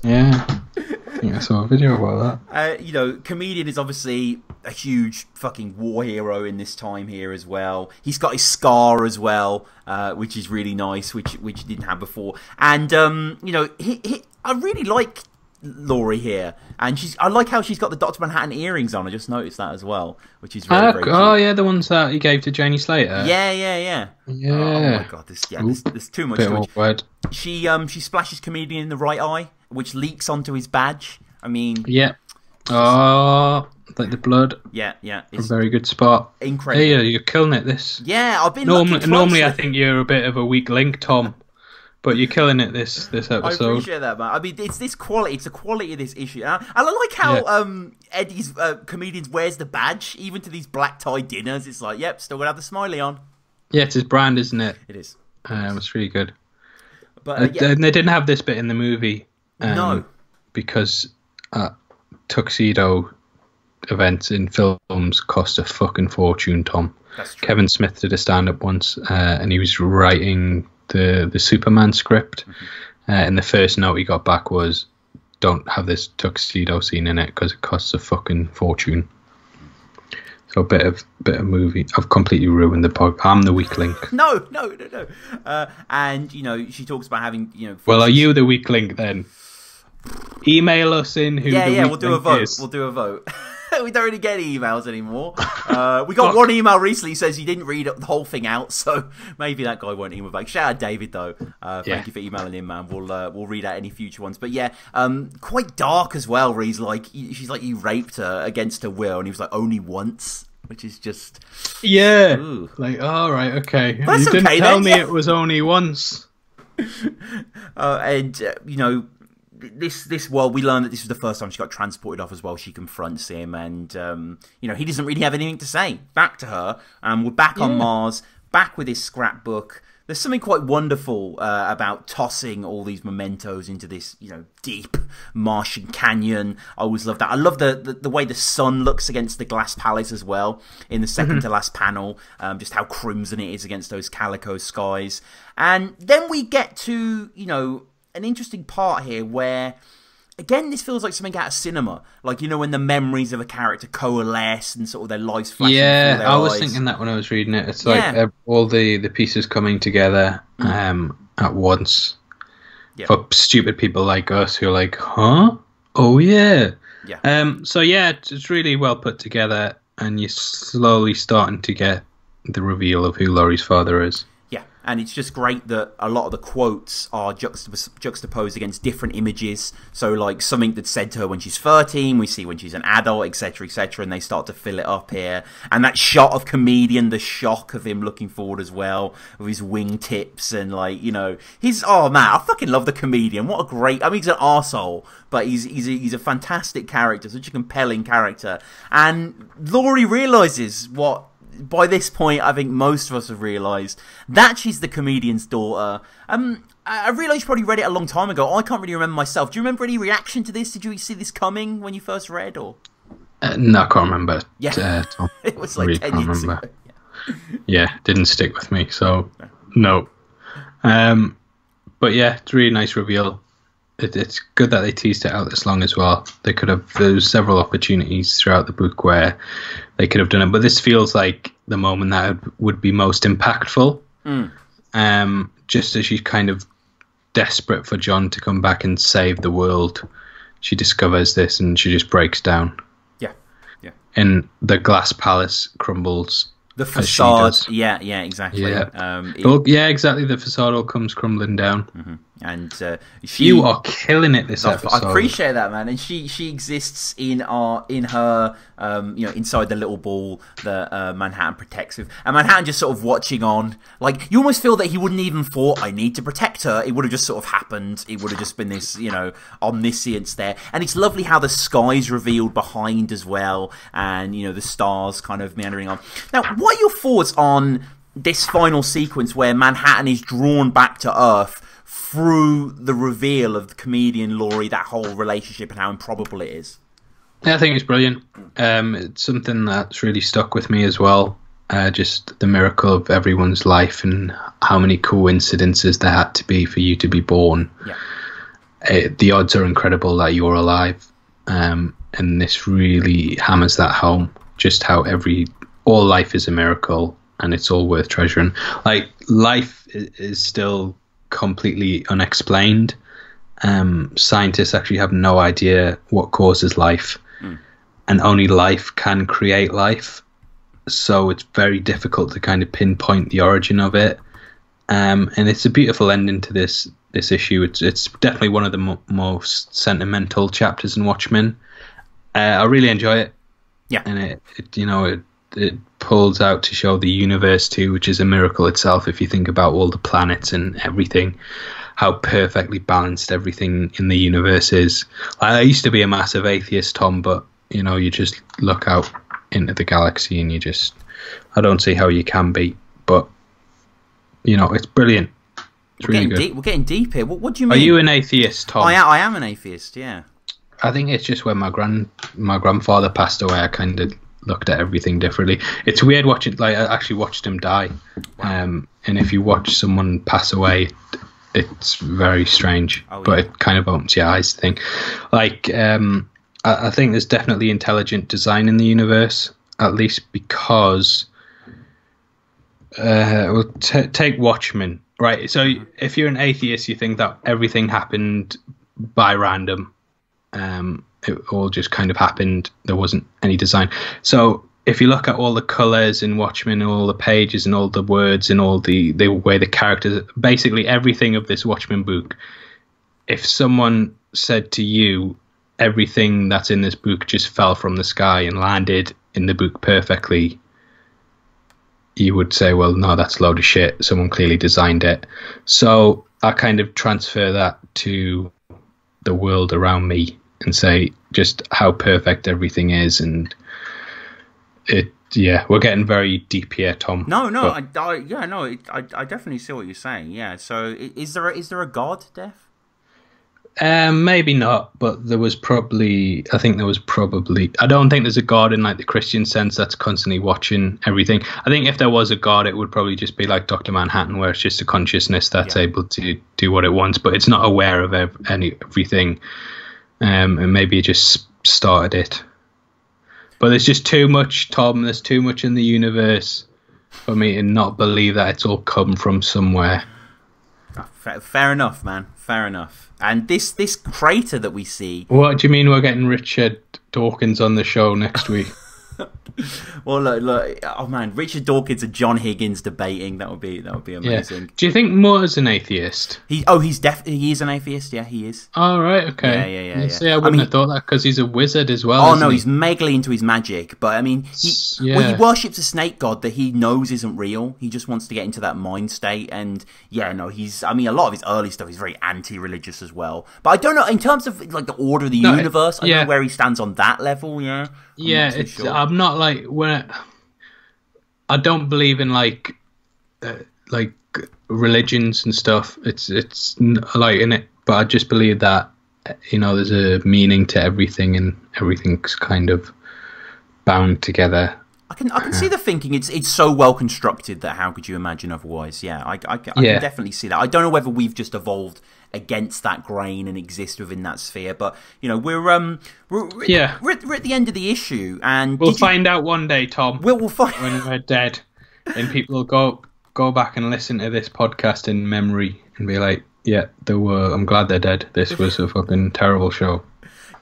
Yeah. I think I saw a video about that. Comedian is obviously a huge fucking war hero in this time here as well. He's got his scar as well, which is really nice, which he didn't have before. And I really like Laurie here, and I like how she's got the Dr. Manhattan earrings on. I just noticed that as well, which is very cute. Oh yeah, the ones that he gave to Janie Slater. Yeah. Oh my god, there's too much. Bit awkward. She splashes Comedian in the right eye, which leaks onto his badge. I mean, yeah. Oh, like the blood. Yeah. It's a very good spot. Incredible. Hey, you're killing it. This. I've been normally I think you're a bit of a weak link, Tom. But you're killing it this episode. I appreciate that, man. I mean, it's this quality. It's the quality of this issue. And I like how Eddie's Comedians wears the badge, even to these black tie dinners. It's like, yep, still gonna have the smiley on. Yeah, it's his brand, isn't it? It is. It's really good. But they didn't have this bit in the movie. No, because tuxedo events in films cost a fucking fortune, Tom. That's true. Kevin Smith did a stand-up once, and he was writing the Superman script, and the first note he got back was, don't have this tuxedo scene in it because it costs a fucking fortune. So a bit of movie. I've completely ruined the pod. I'm the weak link. No. And she talks about having Well, are you the weak link then? Email us in who the weak we'll do a vote. is. We'll do a vote. We don't really get emails anymore. We got one email recently says he didn't read the whole thing out, so maybe that guy won't email back. Shout out David though. Thank you for emailing in, man. We'll read out any future ones. But yeah, quite dark as well. Where she's like, you raped her against her will, and he was like, only once, which is just ooh. Like, all right, okay. But you didn't okay, tell then, me it was only once. This we learned that this was the first time she got transported off as well. She confronts him, and he doesn't really have anything to say back to her. We're back on Mars, back with his scrapbook. There's something quite wonderful about tossing all these mementos into this, deep Martian canyon. I always love that. I love the way the sun looks against the glass palace as well in the second to last panel. Just how crimson it is against those calico skies. And then we get to, an interesting part here where, again, this feels like something out of cinema. Like, when the memories of a character coalesce and sort of their lives flashing through their eyes. I was thinking that when I was reading it. It's like all the pieces coming together at once. Yeah. For stupid people like us who are like, huh? Oh, yeah. So, it's really well put together, and you're slowly starting to get the reveal of who Laurie's father is. And it's just great that a lot of the quotes are juxtaposed against different images. So, like, something that's said to her when she's 13, we see when she's an adult, etc., etc., and they start to fill it up here. And that shot of Comedian, the shock of him looking forward as well, with his wingtips and, like, oh, man, I fucking love the Comedian. What a great... I mean, he's an arsehole, but he's a fantastic character, such a compelling character. And Laurie realises what... By this point, I think most of us have realised that she's the Comedian's daughter. I realise you probably read it a long time ago. I can't really remember myself. Do you remember any reaction to this? Did you see this coming when you first read, or? No, I can't remember. Yeah, it was like 10 years ago. Yeah, didn't stick with me, so no. But yeah, it's a really nice reveal. it's good that they teased it out this long as well. There's several opportunities throughout the book where they could have done it, but this feels like the moment that would be most impactful. Just as she's kind of desperate for John to come back and save the world, she discovers this and she just breaks down. Yeah. And the glass palace crumbles. The facade, yeah, exactly. Yeah, exactly. The facade all comes crumbling down. Mm-hmm. And you are killing it this episode. I appreciate that, man. And she exists in her inside the little ball that Manhattan protects with, and Manhattan just sort of watching on. Like, you almost feel that he wouldn't even thought, I need to protect her. It would have just sort of happened. It would have just been this, omniscience there. And it's lovely how the sky's revealed behind as well, and the stars kind of meandering on. Now, what are your thoughts on this final sequence where Manhattan is drawn back to Earth through the reveal of the comedian Laurie, that whole relationship and how improbable it is? Yeah, I think it's brilliant. It's something that's really stuck with me as well. Just the miracle of everyone's life and how many coincidences there had to be for you to be born. Yeah. The odds are incredible that you're alive. And this really hammers that home. Just how all life is a miracle and it's all worth treasuring. Like, life is still completely unexplained. Scientists actually have no idea what causes life, and only life can create life. So it's very difficult to kind of pinpoint the origin of it. And it's a beautiful ending to this issue. It's definitely one of the most sentimental chapters in Watchmen. I really enjoy it. Yeah, and it pulls out to show the universe too, which is a miracle itself if you think about all the planets and everything, how perfectly balanced everything in the universe is. I used to be a massive atheist, Tom, but you just look out into the galaxy and I don't see how you can be, but it's brilliant. It's really good. We're getting deep here. What do you mean? Are you an atheist, Tom? I am an atheist, yeah. I think it's just when my grandfather passed away, I kind of looked at everything differently. It's weird watching, I actually watched him die. Wow. And if you watch someone pass away, it's very strange, but it kind of opens your eyes to think. I think there's definitely intelligent design in the universe, at least because take Watchmen, right? So if you're an atheist, you think that everything happened by random. It all just kind of happened. There wasn't any design. So if you look at all the colors in Watchmen and all the pages and all the words and all the way the characters, basically everything of this Watchmen book, if someone said to you everything that's in this book just fell from the sky and landed in the book perfectly, you would say, well, no, that's a load of shit. Someone clearly designed it. So I kind of transfer that to the world around me and say just how perfect everything is. And we're getting very deep here, Tom. I definitely see what you're saying. Yeah. So is there a God, Def? Maybe not, but I don't think there's a God in like the Christian sense that's constantly watching everything. I think if there was a God, it would probably just be like Dr. Manhattan, where it's just a consciousness that's able to do what it wants, but it's not aware of everything. And maybe it just started it. But there's just too much, Tom. There's too much in the universe for me to not believe that it's all come from somewhere. Fair enough, man. Fair enough. And this crater that we see... What do you mean we're getting Richard Dawkins on the show next week? Well, look. Oh man, Richard Dawkins and John Higgins debating. That would be amazing. Yeah. Do you think Moore's an atheist? He is an atheist. Yeah, he is. Oh right, okay. Yeah. See, I wouldn't have thought that because he's a wizard as well. Oh no, he's megally into his magic. But I mean, he worships a snake god that he knows isn't real. He just wants to get into that mind state. And a lot of his early stuff is very anti-religious as well. But I don't know in terms of like the order of the universe. I don't know where he stands on that level. Yeah. I'm not like I don't believe in like religions and stuff. It's like in it, but I just believe that there's a meaning to everything and everything's kind of bound together. I can see the thinking. It's so well constructed that how could you imagine otherwise? Yeah, I can definitely see that. I don't know whether we've just evolved against that grain and exist within that sphere, but we're at the end of the issue, and we'll find out one day, Tom. We'll find when we're dead, and people will go back and listen to this podcast in memory and be like, yeah, I'm glad they're dead. This was a fucking terrible show.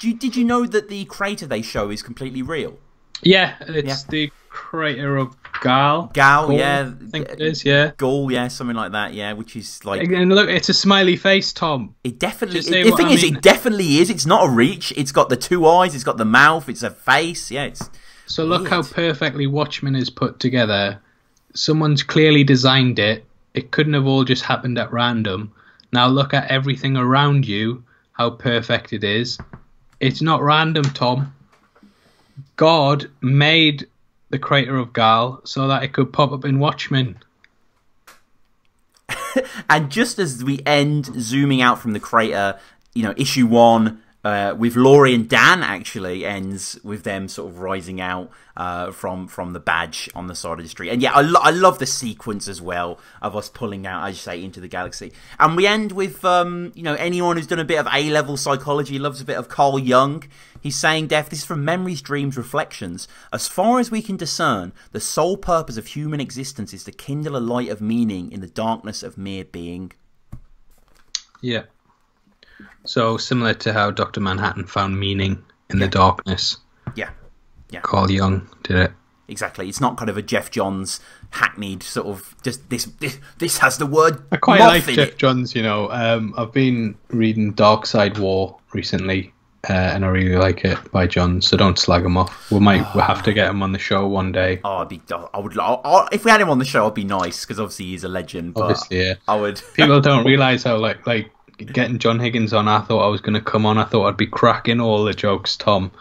Did you know that the crater they show is completely real? Yeah, it's the crater of Gaul, yeah. I think it is, yeah. Gaul, yeah, something like that, yeah, which is like... And look, it's a smiley face, Tom. It definitely... The thing is, it definitely is. It's not a reach. It's got the two eyes, it's got the mouth, it's a face, yeah, it's... So look how perfectly Watchmen is put together. Someone's clearly designed it. It couldn't have all just happened at random. Now look at everything around you, how perfect it is. It's not random, Tom. God made the crater of Gaul so that it could pop up in Watchmen. And just as we end zooming out from the crater, issue 1 with Laurie and Dan actually ends with them sort of rising out from the badge on the side of the street. And yeah, I love the sequence as well of us pulling out, as you say, into the galaxy. And we end with anyone who's done a bit of A-level psychology loves a bit of Carl Jung. He's saying, Def, this is from Memories, Dreams, Reflections. As far as we can discern, the sole purpose of human existence is to kindle a light of meaning in the darkness of mere being. Yeah. So similar to how Dr. Manhattan found meaning in the darkness. Yeah. Carl Jung did it. Exactly. It's not kind of a Jeff Johns hackneyed sort of just this has the word. I quite like Jeff Johns. I've been reading Dark Side War recently. And I really like it by John, so don't slag him off. We'll have to get him on the show one day. If we had him on the show, it'd be nice because obviously he's a legend. But obviously, yeah. I would. People don't realise how like getting John Higgins on. I thought I was going to come on. I thought I'd be cracking all the jokes, Tom.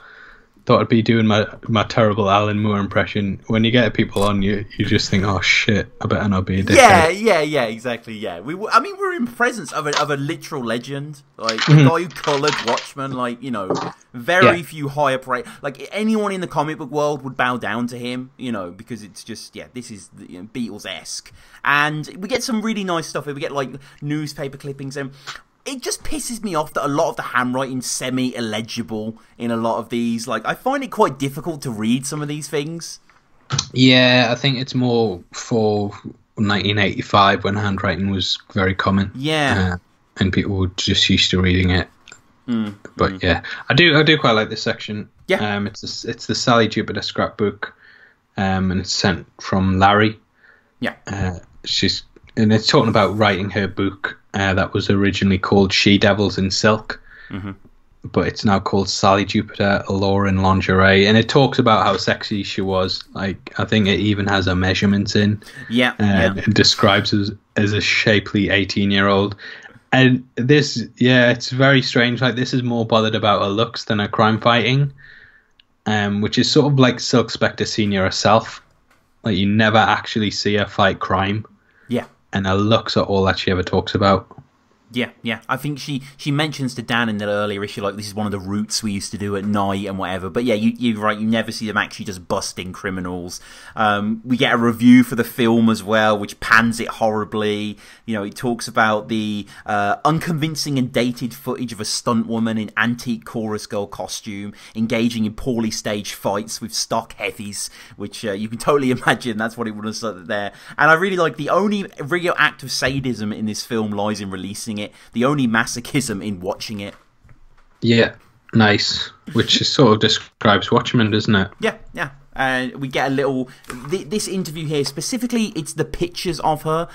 Thought I'd be doing my terrible Alan Moore impression. When you get people on, you just think, oh shit, I better not be a dickhead. Yeah, exactly. Yeah, we're in presence of a literal legend, like the guy who coloured Watchmen. Like very few higher praise. Like anyone in the comic book world would bow down to him. Because it's just this is Beatles-esque, and we get some really nice stuff. We get like newspaper clippings and. It just pisses me off that a lot of the handwriting's semi-illegible in a lot of these. Like, I find it quite difficult to read some of these things. Yeah, I think it's more for 1985 when handwriting was very common. Yeah. And people were just used to reading it. But yeah, I do quite like this section. Yeah. It's the Sally Jupiter scrapbook, and it's sent from Laurie. Yeah. And it's talking about writing her book that was originally called She-Devils in Silk, but it's now called Sally Jupiter, a Law in Lingerie, and it talks about how sexy she was. Like, I think it even has her measurements in. Yeah. It describes her as a shapely 18-year-old. And this, it's very strange. Like, this is more bothered about her looks than her crime fighting, which is sort of like Silk Spectre Senior herself. Like, you never actually see her fight crime. Yeah. And her looks are all that she ever talks about. Yeah. I think she mentions to Dan in the earlier issue, like, this is one of the routes we used to do at night and whatever. But yeah, you're right, you never see them actually just busting criminals. We get a review for the film as well, which pans it horribly. It talks about the unconvincing and dated footage of a stunt woman in antique chorus girl costume engaging in poorly staged fights with stock heavies, which you can totally imagine that's what it would have said there. And I really like the only real act of sadism in this film lies in releasing it, the only masochism in watching it. Yeah, nice. Which sort of describes Watchmen, doesn't it? Yeah. We get a little... This interview here, specifically, it's the pictures of her,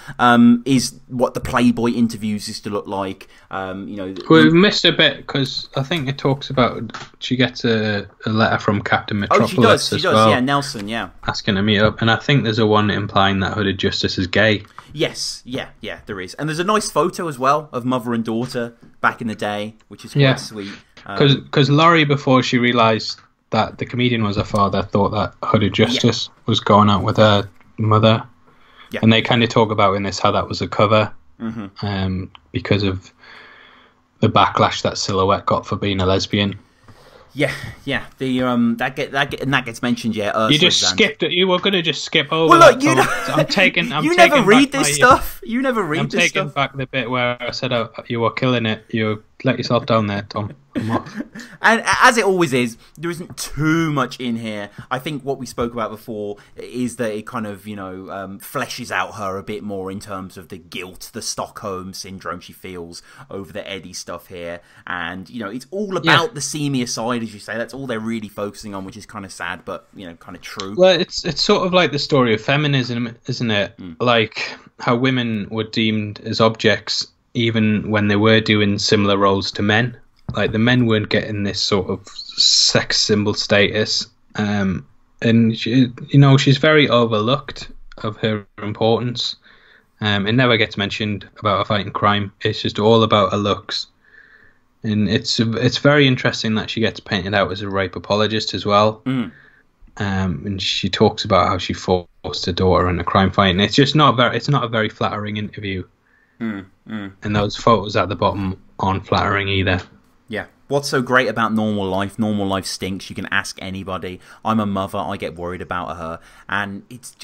is what the Playboy interviews used to look like. We've missed a bit, because I think it talks about... She gets a letter from Captain Metropolis she does, yeah, Nelson, yeah. Asking to meet up, and I think there's a one implying that Hooded Justice is gay. Yes, yeah, there is. And there's a nice photo as well of mother and daughter back in the day, which is quite sweet. Because Laurie, before she realised that the comedian was her father, thought that Hooded Justice was going out with her mother. Yeah. And they kind of talk about in this how that was a cover because of the backlash that Silhouette got for being a lesbian. Yeah. The that gets mentioned. Yeah, Ursula's you just Zant. skipped it. You were going to just skip over. Well, look, I'm taking. You never read this stuff. You never read this stuff. I'm taking back the bit where I said you were killing it. You let yourself down there, Tom. And as it always is, there isn't too much in here. I think what we spoke about before is that it kind of, fleshes out her a bit more in terms of the guilt, the Stockholm syndrome she feels over the Eddie stuff here. And, it's all about the seamier side, as you say. That's all they're really focusing on, which is kind of sad, but, kind of true. Well, it's sort of like the story of feminism, isn't it? Like how women were deemed as objects even when they were doing similar roles to men. Like the men weren't getting this sort of sex symbol status, and she, she's very overlooked of her importance. It never gets mentioned about her fighting crime. It's just all about her looks, and it's very interesting that she gets painted out as a rape apologist as well. And she talks about how she forced her daughter into crime fighting. It's just not a very flattering interview. And those photos at the bottom aren't flattering either. Yeah. What's so great about normal life? Normal life stinks. You can ask anybody. I'm a mother. I get worried about her, and it's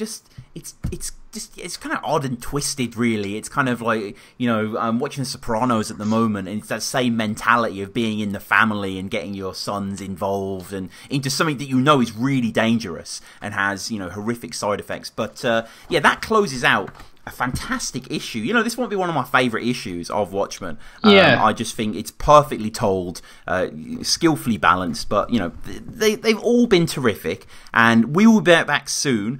kind of odd and twisted, really. It's kind of like, I'm watching The Sopranos at the moment, and it's that same mentality of being in the family and getting your sons involved and into something that is really dangerous and has horrific side effects. But that closes out a fantastic issue. This won't be one of my favourite issues of Watchmen. I just think it's perfectly told, skillfully balanced, but, they've all been terrific, and we will be back soon,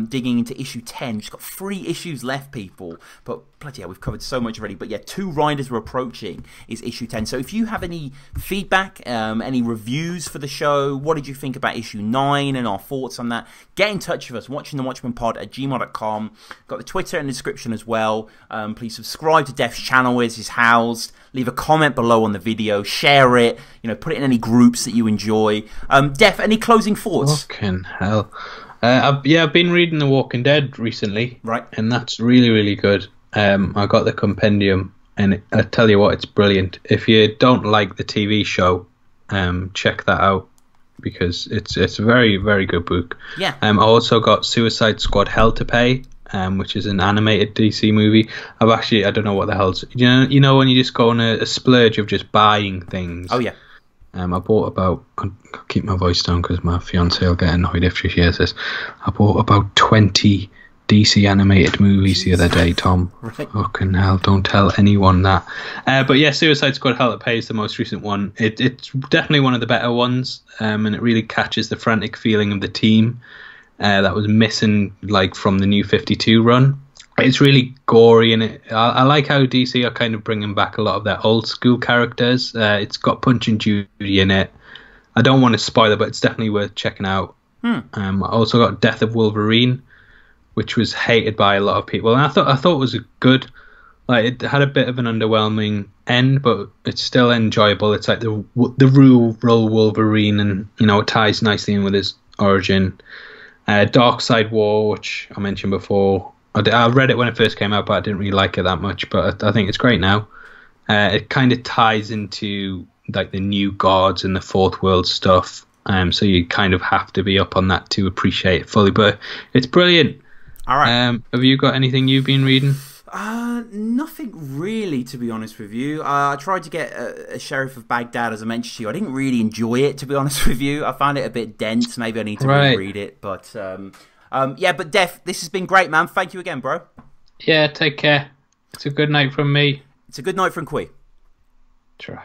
digging into issue 10. We've just got 3 issues left, people, but bloody hell, we've covered so much already. But yeah, 2 riders we're approaching is issue 10. So if you have any feedback, any reviews for the show, what did you think about issue 9 and our thoughts on that, get in touch with us, watchingthewatchmanpod@gmail.com. Got the Twitter in the description as well. Please subscribe to Def's channel as he's housed. Leave a comment below on the video, share it, put it in any groups that you enjoy. Def, any closing thoughts? Fucking hell. I've been reading The Walking Dead recently, right? And that's really, really good. I got the compendium, and I tell you what, it's brilliant. If you don't like the TV show, check that out, because it's a very, very good book. Yeah. I also got Suicide Squad: Hell to Pay, which is an animated DC movie. I don't know what the hell's... You know when you just go on a splurge of just buying things? Oh, yeah. I bought about... I'll keep my voice down because my fiancée will get annoyed if she hears this. I bought about 20 DC animated movies the other day, Tom. Right. Fucking hell, don't tell anyone that. But yeah, Suicide Squad: Hell to Pay is the most recent one. It's definitely one of the better ones, and it really catches the frantic feeling of the team that was missing from the New 52 run. It's really gory, and I like how DC are kind of bringing back a lot of their old school characters. It's got Punch and Judy in it. I don't want to spoil it, but it's definitely worth checking out. I also got Death of Wolverine, which was hated by a lot of people, and I thought it was good. It had a bit of an underwhelming end, but it's still enjoyable. It's like the rural Wolverine, and it ties nicely in with his origin. Dark Side War, which I mentioned before. I read it when it first came out, but I didn't really like it that much. But I think it's great now. It kind of ties into the new gods and the Fourth World stuff. So you kind of have to be up on that to appreciate it fully. But it's brilliant. All right. Have you got anything you've been reading? Nothing really, to be honest with you. I tried to get a Sheriff of Baghdad, as I mentioned to you. I didn't really enjoy it, to be honest with you. I found it a bit dense. Maybe I need to reread it. But but Def, this has been great, man. Thank you again, bro. Yeah, take care. It's a good night from me. It's a good night from Quee. Try.